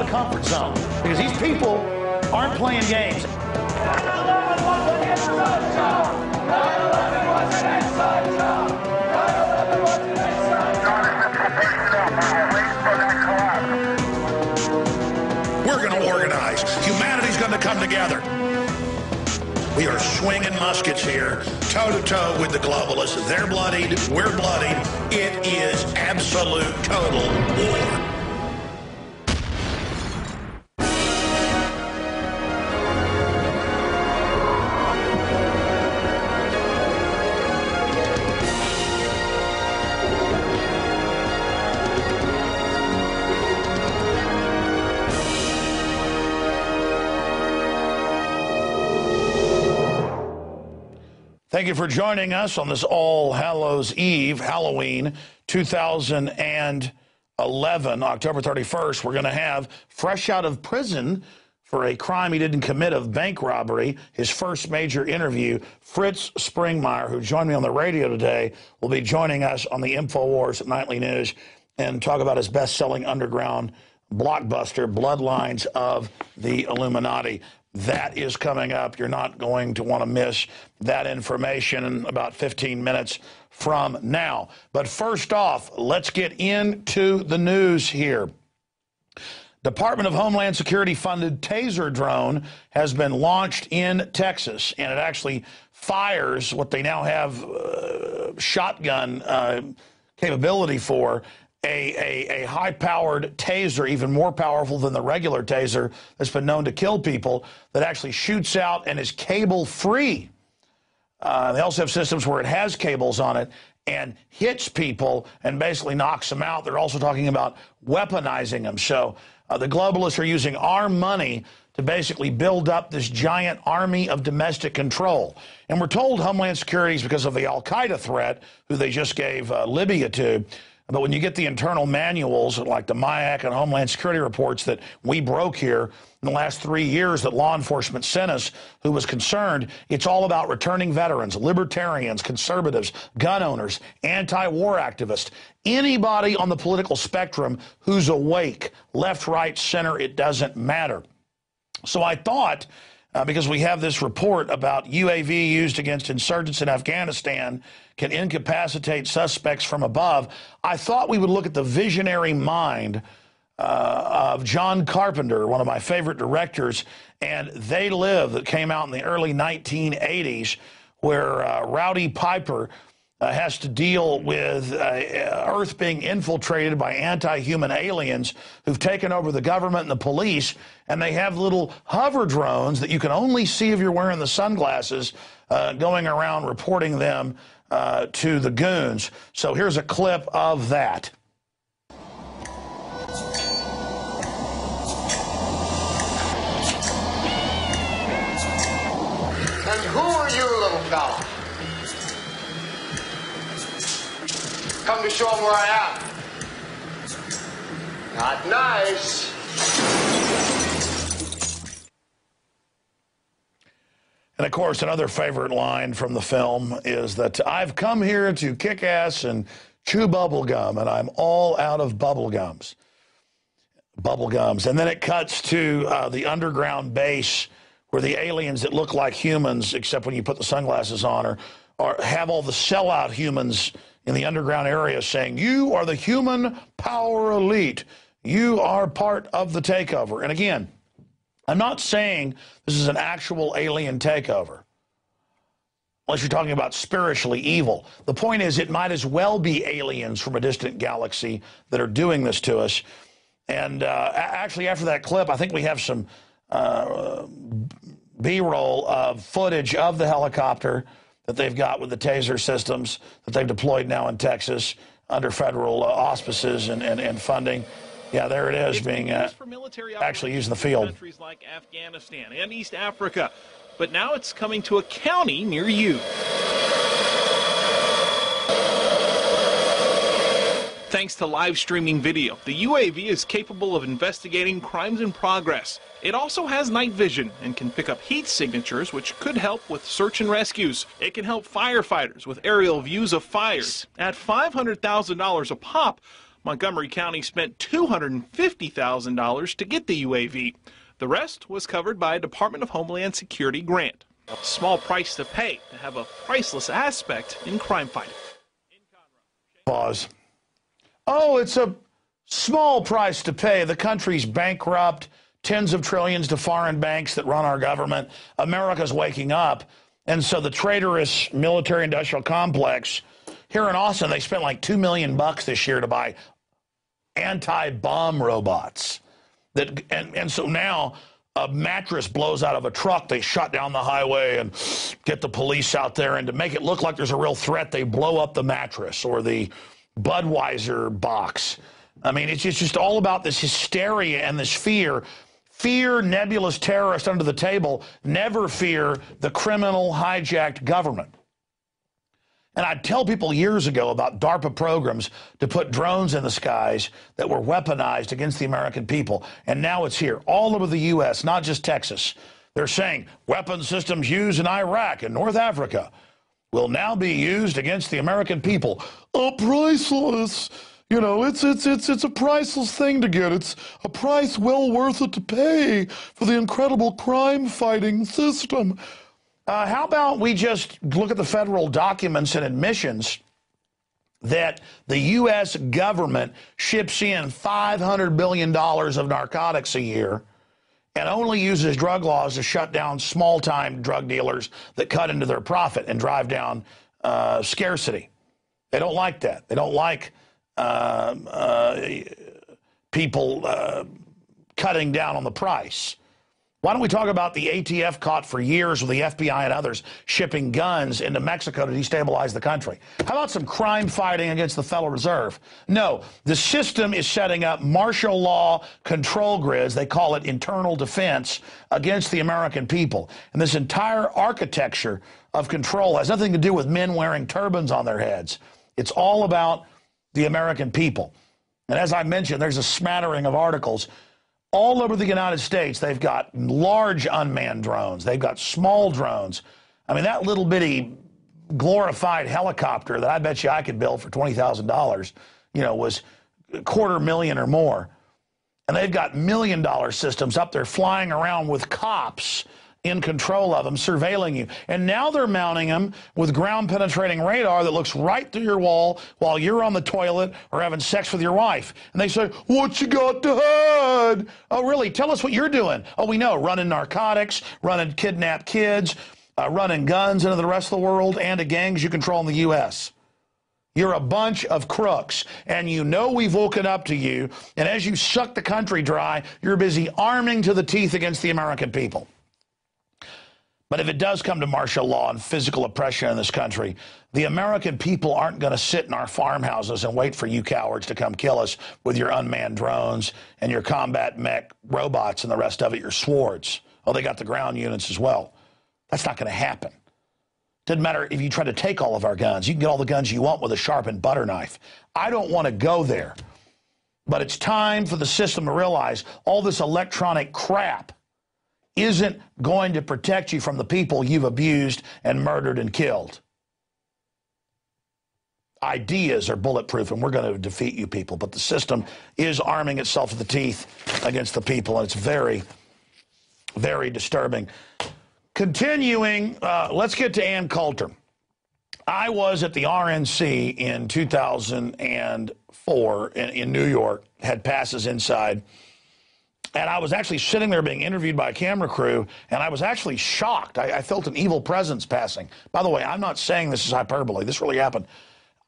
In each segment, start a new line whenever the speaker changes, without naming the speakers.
Comfort zone, because these people aren't playing games. 9/11 was an inside job. 9/11 was an inside job. 9/11 was an inside job.
We're going to organize. Humanity's going to come together. We are swinging muskets here, toe-to-toe with the globalists. They're bloodied. We're bloodied. It is absolute, total war.
Thank you for joining us on this All Hallows Eve, Halloween 2011, October 31st. We're going to have, fresh out of prison for a crime he didn't commit of bank robbery, his first major interview, Fritz Springmeier, who joined me on the radio today, will be joining us on the Infowars Nightly News and talk about his best-selling underground blockbuster, Bloodlines of the Illuminati. That is coming up. You're not going to want to miss that information in about 15 minutes from now. But first off, let's get into the news here. Department of Homeland Security funded taser drone has been launched in Texas, and it actually fires what they now have shotgun capability for. A high-powered taser, even more powerful than the regular taser that's been known to kill people, that actually shoots out and is cable-free. They also have systems where it has cables on it and hits people and basically knocks them out. They're also talking about weaponizing them. So the globalists are using our money to basically build up this giant army of domestic control. And we're told Homeland Security is because of the al-Qaeda threat, who they just gave Libya to. But when you get the internal manuals, like the MIAC and Homeland Security reports that we broke here in the last 3 years that law enforcement sent us, who was concerned, it's all about returning veterans, libertarians, conservatives, gun owners, anti-war activists, anybody on the political spectrum who's awake, left, right, center, it doesn't matter. So I thought, because we have this report about UAV used against insurgents in Afghanistan can incapacitate suspects from above, I thought we would look at the visionary mind of John Carpenter, one of my favorite directors, and They Live, that came out in the early 1980s, where Rowdy Piper has to deal with Earth being infiltrated by anti-human aliens who've taken over the government and the police, and they have little hover drones that you can only see if you're wearing the sunglasses going around reporting them to the goons. So here's a clip of that.
And who are you, little fella? Come to show them where I am. Not nice.
And of course, another favorite line from the film is that I've come here to kick ass and chew bubble gum, and I'm all out of bubble gums. And then it cuts to the underground base where the aliens that look like humans, except when you put the sunglasses on, or have all the sellout humans in the underground area saying, you are the human power elite. You are part of the takeover. And again, I'm not saying this is an actual alien takeover. unless you're talking about spiritually evil. The point is, it might as well be aliens from a distant galaxy that are doing this to us. And actually, after that clip, I think we have some B-roll of footage of the helicopter that they've got with the taser systems that they've deployed now in Texas under federal auspices and funding. Yeah, there it is, being actually used in the field.
Countries like Afghanistan and East Africa, but now it's coming to a county near you. Thanks to live streaming video, the UAV is capable of investigating crimes in progress. It also has night vision and can pick up heat signatures, which could help with search and rescues. It can help firefighters with aerial views of fires. At $500,000 a pop, Montgomery County spent $250,000 to get the UAV. The rest was covered by a Department of Homeland Security grant. A small price to pay to have a priceless aspect in crime fighting.
Pause. Oh, it's a small price to pay. The country's bankrupt, tens of trillions to foreign banks that run our government. America's waking up. And so the traitorous military-industrial complex here in Austin, they spent like $2 million this year to buy anti-bomb robots. And so now a mattress blows out of a truck, they shut down the highway and get the police out there, and to make it look like there's a real threat, they blow up the mattress or the Budweiser box. I mean, it's just all about this hysteria and this fear. Fear nebulous terrorists under the table, never fear the criminal hijacked government. And I'd tell people years ago about DARPA programs to put drones in the skies that were weaponized against the American people. And now it's here, all over the U.S., not just Texas. They're saying weapon systems used in Iraq and North Africa will now be used against the American people. Oh, priceless. You know, it's a priceless thing to get. It's a price well worth it to pay for the incredible crime-fighting system. How about we just look at the federal documents and admissions that the U.S. government ships in $500 billion of narcotics a year and only uses drug laws to shut down small-time drug dealers that cut into their profit and drive down scarcity. They don't like that. They don't like people cutting down on the price. Why don't we talk about the ATF caught for years with the FBI and others shipping guns into Mexico to destabilize the country? How about some crime fighting against the Federal Reserve? No, the system is setting up martial law control grids, they call it internal defense, against the American people. And this entire architecture of control has nothing to do with men wearing turbans on their heads. It's all about the American people. And as I mentioned, there's a smattering of articles all over the United States. They've got large unmanned drones. They've got small drones. I mean, that little bitty glorified helicopter that I bet you I could build for $20,000, you know, was $250,000 or more. And they've got $1 million systems up there flying around with cops in control of them, surveilling you. And now they're mounting them with ground-penetrating radar that looks right through your wall while you're on the toilet or having sex with your wife. And they say, what you got to hide? Oh, really? Tell us what you're doing. Oh, we know. Running narcotics, running kidnapped kids, running guns into the rest of the world and to gangs you control in the U.S. You're a bunch of crooks, and you know we've woken up to you. And as you suck the country dry, you're busy arming to the teeth against the American people. But if it does come to martial law and physical oppression in this country, the American people aren't going to sit in our farmhouses and wait for you cowards to come kill us with your unmanned drones and your combat mech robots and the rest of it, your swords. Oh, they got the ground units as well. That's not going to happen. Doesn't matter if you try to take all of our guns. You can get all the guns you want with a sharpened butter knife. I don't want to go there. But it's time for the system to realize all this electronic crap isn't going to protect you from the people you've abused and murdered and killed. Ideas are bulletproof, and we're going to defeat you people. But the system is arming itself to the teeth against the people, and it's very, very disturbing. Continuing, let's get to Ann Coulter. I was at the RNC in 2004 in New York, had passes inside. And I was actually sitting there being interviewed by a camera crew, and I was actually shocked. I felt an evil presence passing. By the way, I'm not saying this is hyperbole. This really happened.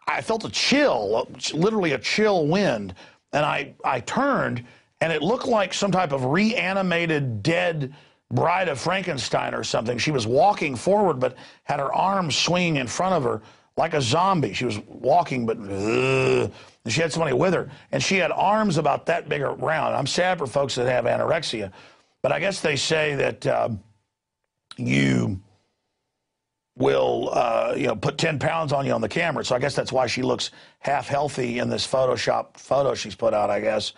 I felt a chill, literally a chill wind, and I turned, and it looked like some type of reanimated dead Bride of Frankenstein or something. She was walking forward, but had her arms swinging in front of her like a zombie. She was walking, but and she had somebody with her, and she had arms about that big around. I'm sad for folks that have anorexia, but I guess they say that you will put 10 pounds on you on the camera. So I guess that's why she looks half healthy in this Photoshop photo she's put out, I guess,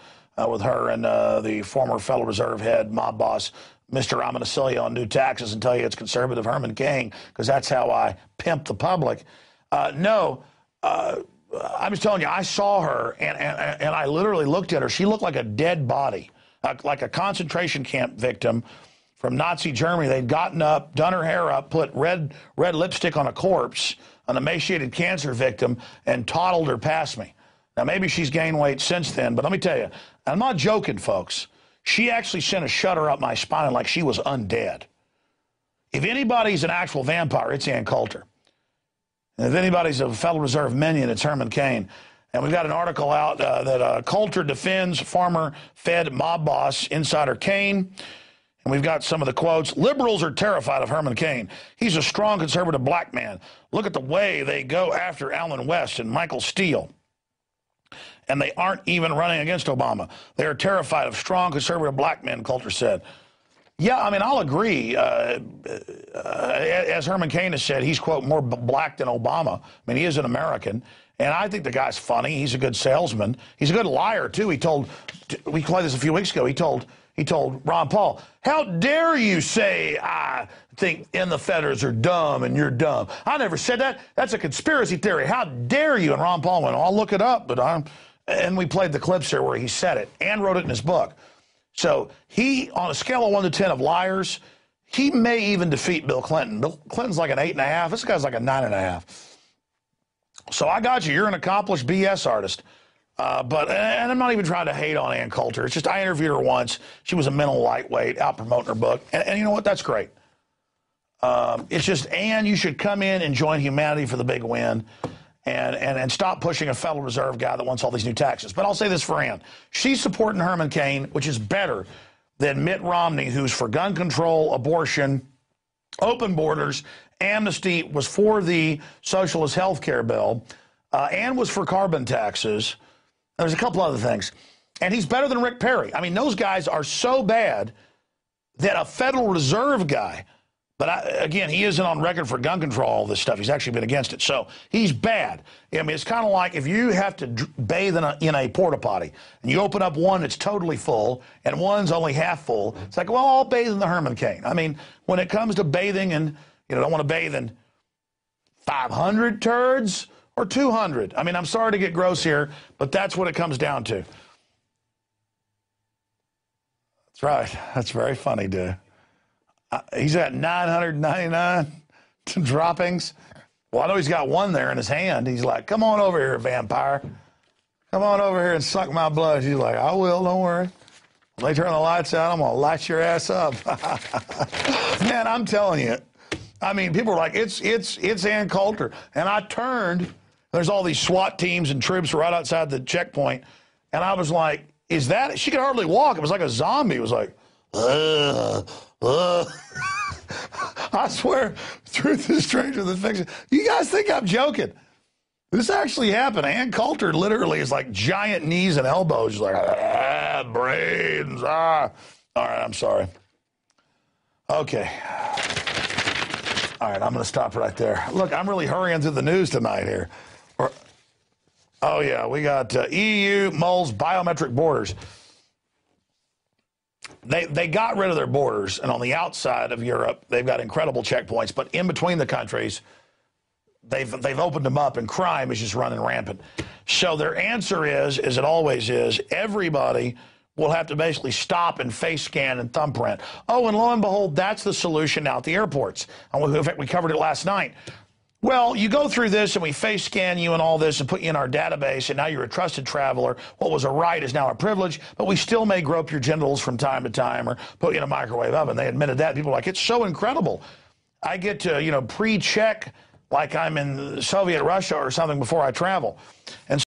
with her and the former Federal Reserve head, mob boss, Mr. I'm going to sell you on new taxes and tell you it's conservative Herman Cain, because that's how I pimp the public. I'm just telling you, I saw her, and I literally looked at her. She looked like a dead body, like a concentration camp victim from Nazi Germany. They'd gotten up, done her hair up, put red lipstick on a corpse, an emaciated cancer victim, and toddled her past me. Now, maybe she's gained weight since then, but let me tell you, I'm not joking, folks. She actually sent a shudder up my spine like she was undead. If anybody's an actual vampire, it's Ann Coulter. And if anybody's a Federal Reserve minion, it's Herman Cain. And we've got an article out that Coulter defends former Fed mob boss insider Cain. And we've got some of the quotes. Liberals are terrified of Herman Cain. He's a strong conservative black man. Look at the way they go after Allen West and Michael Steele. And they aren't even running against Obama. They are terrified of strong conservative black men, Coulter said. Yeah, I mean, I'll agree. As Herman Cain has said, he's, quote, more black than Obama. I mean, he is an American. And I think the guy's funny. He's a good salesman. He's a good liar, too. We played this a few weeks ago. He told Ron Paul, how dare you say I think in the Feders are dumb and you're dumb. I never said that. That's a conspiracy theory. How dare you? And Ron Paul went, I'll look it up. And we played the clips here where he said it and wrote it in his book. So he, on a scale of 1 to 10 of liars, he may even defeat Bill Clinton. Bill Clinton's like an 8.5. This guy's like a 9.5. So I got you. You're an accomplished BS artist. And I'm not even trying to hate on Ann Coulter. It's just I interviewed her once. She was a mental lightweight, out promoting her book. And you know what? That's great. It's just, Ann, you should come in and join humanity for the big win and stop pushing a Federal Reserve guy that wants all these new taxes. But I'll say this for Ann. She's supporting Herman Cain, which is better than Mitt Romney, who's for gun control, abortion, open borders, amnesty, was for the socialist health care bill, and was for carbon taxes. There's a couple other things. And he's better than Rick Perry. I mean, those guys are so bad that a Federal Reserve guy, but again, he isn't on record for gun control, all this stuff. He's actually been against it. So he's bad. I mean, it's kind of like if you have to bathe in a porta potty and you open up one that's totally full and one's only half full. It's like, well, I'll bathe in the Herman Cain. I mean, when it comes to bathing and, I don't want to bathe in 500 turds or 200. I mean, I'm sorry to get gross here, but that's what it comes down to. That's right. That's very funny, dude. He's at 999 droppings. Well, I know he's got one there in his hand. He's like, come on over here, vampire. Come on over here and suck my blood. She's like, I will, don't worry. When they turn the lights out, I'm going to light your ass up. Man, I'm telling you. I mean, people are like, it's Ann Coulter. And I turned. There's all these SWAT teams and troops right outside the checkpoint. And I was like, is that? She could hardly walk. It was like a zombie. It was like, I swear, truth is stranger than fiction. You guys think I'm joking. This actually happened. Ann Coulter literally is like giant knees and elbows. She's like, brains, All right, I'm sorry. Okay. All right, I'm going to stop right there. Look, I'm really hurrying through the news tonight here. Oh, yeah, we got EU mulls biometric borders. They got rid of their borders, and on the outside of Europe, they've got incredible checkpoints. But in between the countries, they've opened them up, and crime is just running rampant. So their answer is, as it always is, everybody will have to basically stop and face scan and thumbprint. Oh, and lo and behold, that's the solution now at the airports. In fact, we covered it last night. Well, you go through this and we face scan you and all this and put you in our database, and now you're a trusted traveler. What was a right is now a privilege, but we still may grope your genitals from time to time or put you in a microwave oven. They admitted that. People are like, it's so incredible. I get to, pre-check like I'm in Soviet Russia or something before I travel. And